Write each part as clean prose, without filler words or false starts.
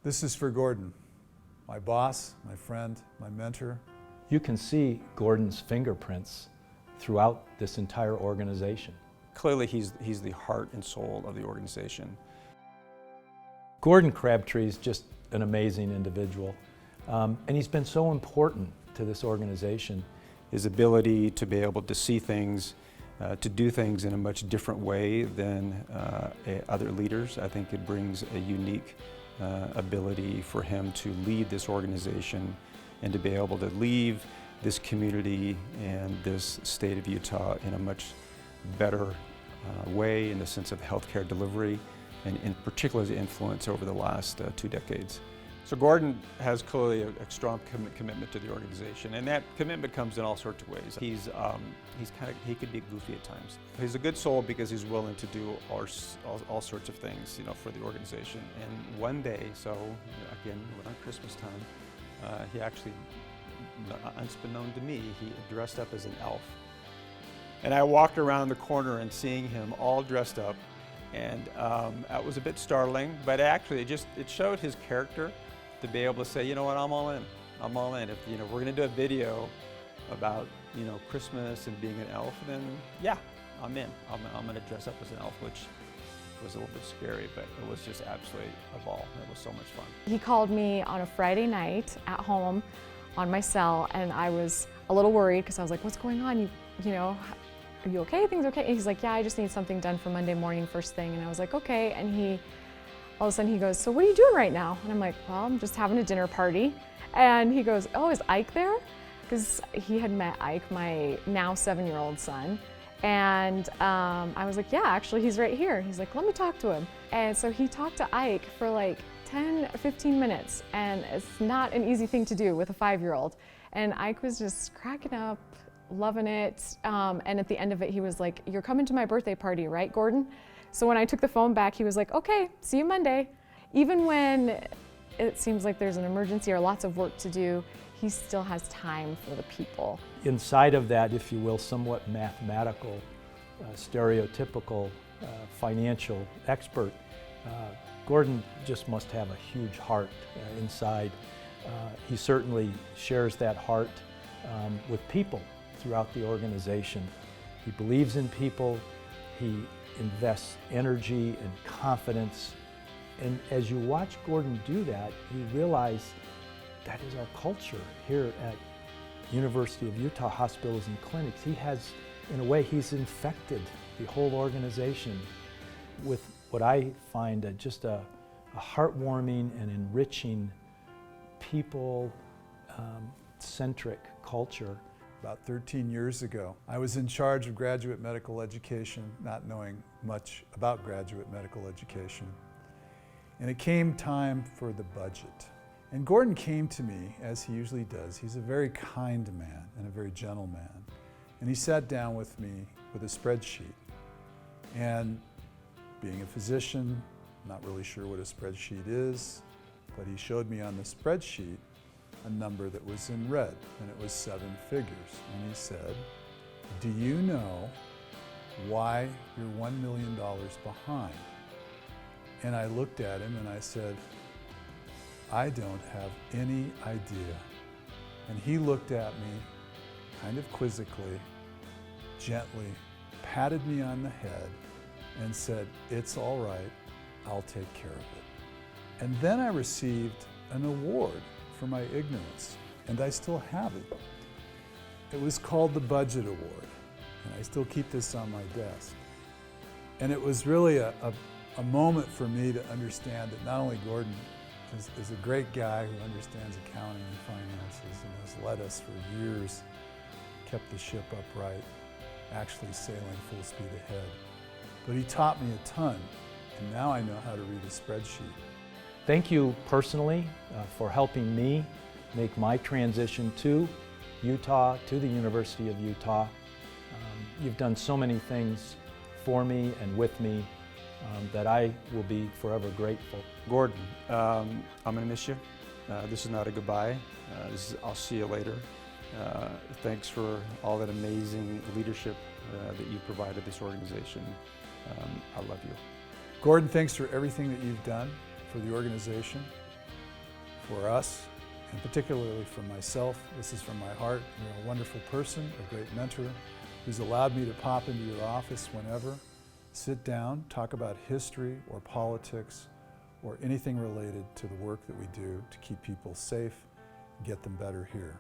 This is for Gordon, my boss, my friend, my mentor. You can see Gordon's fingerprints throughout this entire organization. Clearly he's the heart and soul of the organization. Gordon Crabtree is just an amazing individual, and he's been so important to this organization. His ability to be able to see things, to do things in a much different way than other leaders. I think it brings a unique ability for him to lead this organization and to be able to leave this community and this state of Utah in a much better way in the sense of healthcare delivery and in particular his influence over the last 2 decades. So Gordon has clearly a strong commitment to the organization, and that commitment comes in all sorts of ways. He could be goofy at times. He's a good soul because he's willing to do all sorts of things, for the organization. And one day, again, around Christmas time, he actually, unbeknown to me, he dressed up as an elf. And I walked around the corner and seeing him all dressed up, and that was a bit startling, but actually it showed his character. To be able to say, you know what, I'm all in. I'm all in. If we're going to do a video about Christmas and being an elf, then yeah, I'm in. I'm going to dress up as an elf, which was a little bit scary, but it was just absolutely a ball. It was so much fun. He called me on a Friday night at home on my cell, and I was a little worried because I was like, what's going on? Are you okay? Things okay? And he's like, yeah, I just need something done for Monday morning first thing. And I was like, okay. And all of a sudden he goes, so what are you doing right now? And I'm like, well, I'm just having a dinner party. And he goes, oh, is Ike there? Because he had met Ike, my now 7-year-old son. And I was like, yeah, actually he's right here. He's like, let me talk to him. And so he talked to Ike for like 10 or 15 minutes. And it's not an easy thing to do with a 5-year-old. And Ike was just cracking up, loving it. And at the end of it, he was like, you're coming to my birthday party, right, Gordon? So when I took the phone back, he was like, okay, see you Monday. Even when it seems like there's an emergency or lots of work to do, he still has time for the people. Inside of that, if you will, somewhat mathematical, stereotypical financial expert, Gordon just must have a huge heart inside. He certainly shares that heart with people throughout the organization. He believes in people. He invests energy and confidence. And as you watch Gordon do that, you realize that is our culture here at University of Utah Hospitals and Clinics. He has, in a way, he's infected the whole organization with what I find just a heartwarming and enriching people-centric culture. About 13 years ago, I was in charge of graduate medical education, not knowing much about graduate medical education. And it came time for the budget. And Gordon came to me, as he usually does. He's a very kind man and a very gentle man. And he sat down with me with a spreadsheet. And being a physician, not really sure what a spreadsheet is, but he showed me on the spreadsheet a number that was in red, and it was 7 figures. And he said, do you know why you're $1 million behind? And I looked at him and I said, I don't have any idea. And he looked at me kind of quizzically, gently, patted me on the head and said, it's all right, I'll take care of it. And then I received an award for my ignorance, and I still have it. It was called the Budget Award, and I still keep this on my desk. And it was really a moment for me to understand that not only Gordon is a great guy who understands accounting and finances and has led us for years, kept the ship upright, actually sailing full speed ahead, but he taught me a ton, and now I know how to read a spreadsheet. Thank you personally for helping me make my transition to Utah, to the University of Utah. You've done so many things for me and with me that I will be forever grateful. Gordon, I'm going to miss you. This is not a goodbye. I'll see you later. Thanks for all that amazing leadership that you provided this organization. I love you. Gordon, thanks for everything that you've done for the organization. for us, and particularly for myself. This is from my heart. You're a wonderful person, a great mentor, who's allowed me to pop into your office whenever, sit down, talk about history or politics or anything related to the work that we do to keep people safe, get them better here.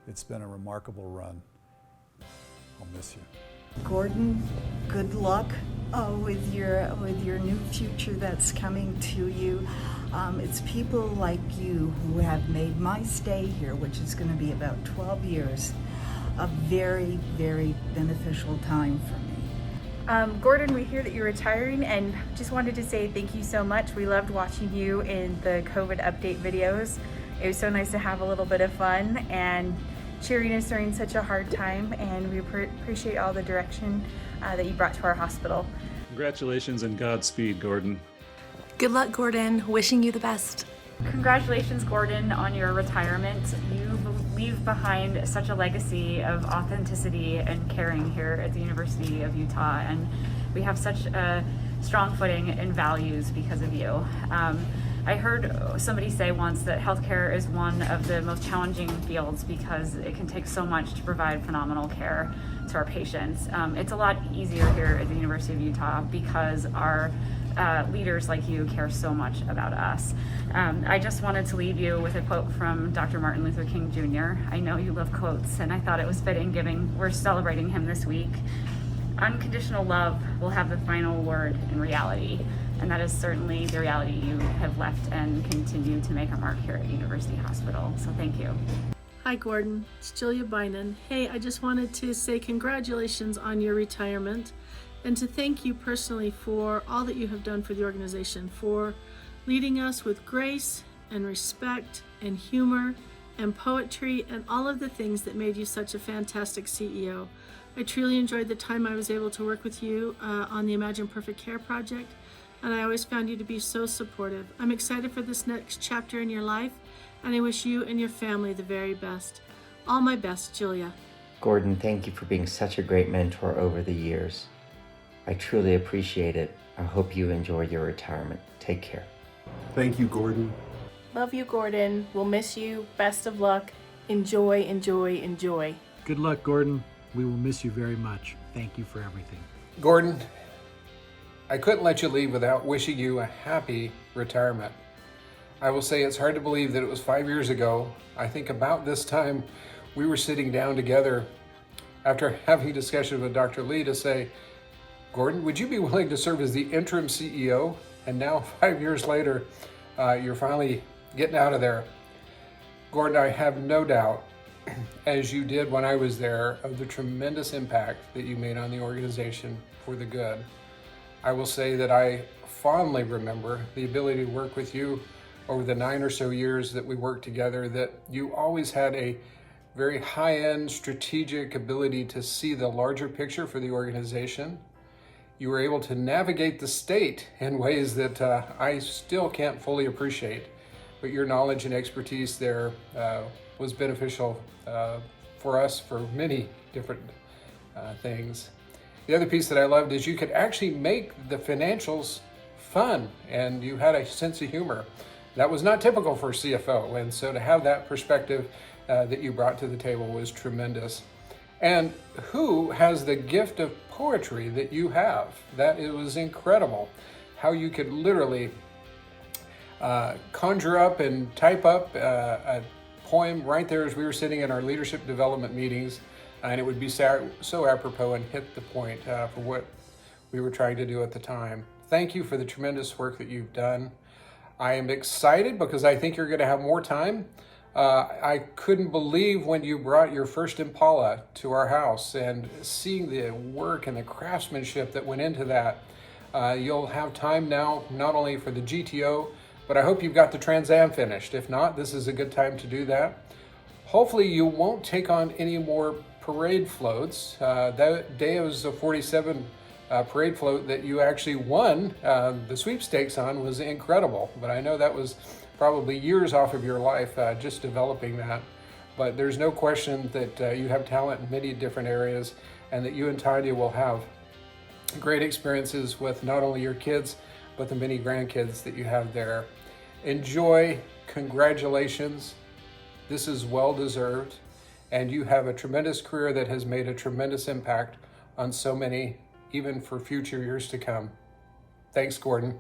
It's been a remarkable run. I'll miss you. Gordon, good luck with your new future that's coming to you. It's people like you who have made my stay here, which is going to be about 12 years, a very, very beneficial time for me. Gordon, we hear that you're retiring, and just wanted to say thank you so much. We loved watching you in the COVID update videos. It was so nice to have a little bit of fun and cheering us during such a hard time, and we appreciate all the direction that you brought to our hospital. Congratulations and Godspeed, Gordon. Good luck, Gordon. Wishing you the best. Congratulations, Gordon, on your retirement. You leave behind such a legacy of authenticity and caring here at the University of Utah, and we have such a strong footing in values because of you. I heard somebody say once that healthcare is one of the most challenging fields because it can take so much to provide phenomenal care to our patients. It's a lot easier here at the University of Utah because our leaders like you care so much about us. I just wanted to leave you with a quote from Dr. Martin Luther King Jr. I know you love quotes, and I thought it was fitting given we're celebrating him this week. Unconditional love will have the final word in reality, and that is certainly the reality you have left and continue to make a mark here at University Hospital. So thank you. Hi Gordon, it's Julia Bynan. Hey, I just wanted to say congratulations on your retirement and to thank you personally for all that you have done for the organization, for leading us with grace and respect and humor and poetry and all of the things that made you such a fantastic CEO. I truly enjoyed the time I was able to work with you on the Imagine Perfect Care project, and I always found you to be so supportive. I'm excited for this next chapter in your life, and I wish you and your family the very best. All my best, Julia. Gordon, thank you for being such a great mentor over the years. I truly appreciate it. I hope you enjoy your retirement. Take care. Thank you, Gordon. Love you, Gordon. We'll miss you. Best of luck. Enjoy, enjoy, enjoy. Good luck, Gordon. We will miss you very much. Thank you for everything. Gordon, I couldn't let you leave without wishing you a happy retirement. I will say it's hard to believe that it was 5 years ago. I think about this time we were sitting down together after having a discussion with Dr. Lee to say, Gordon, would you be willing to serve as the interim CEO? And now 5 years later, you're finally getting out of there. Gordon, I have no doubt, as you did when I was there, of the tremendous impact that you made on the organization for the good. I will say that I fondly remember the ability to work with you over the 9 or so years that we worked together, that you always had a very high-end strategic ability to see the larger picture for the organization. You were able to navigate the state in ways that I still can't fully appreciate, but your knowledge and expertise there was beneficial for us for many different things. The other piece that I loved is you could actually make the financials fun, and you had a sense of humor. That was not typical for a CFO, and so to have that perspective that you brought to the table was tremendous. And who has the gift of poetry that you have? That it was incredible how you could literally conjure up and type up a poem right there as we were sitting in our leadership development meetings, and it would be so apropos and hit the point for what we were trying to do at the time. Thank you for the tremendous work that you've done. I am excited because I think you're going to have more time. I couldn't believe when you brought your first Impala to our house and seeing the work and the craftsmanship that went into that. You'll have time now not only for the GTO, but I hope you've got the Trans Am finished. If not, this is a good time to do that. Hopefully you won't take on any more parade floats. That day it was a 47 parade float that you actually won the sweepstakes on was incredible, but I know that was probably years off of your life just developing that. But there's no question that you have talent in many different areas, and that you and Tanya will have great experiences with not only your kids, but the many grandkids that you have there. Enjoy congratulations. This is well deserved, and you have a tremendous career that has made a tremendous impact on so many, even for future years to come. Thanks, Gordon.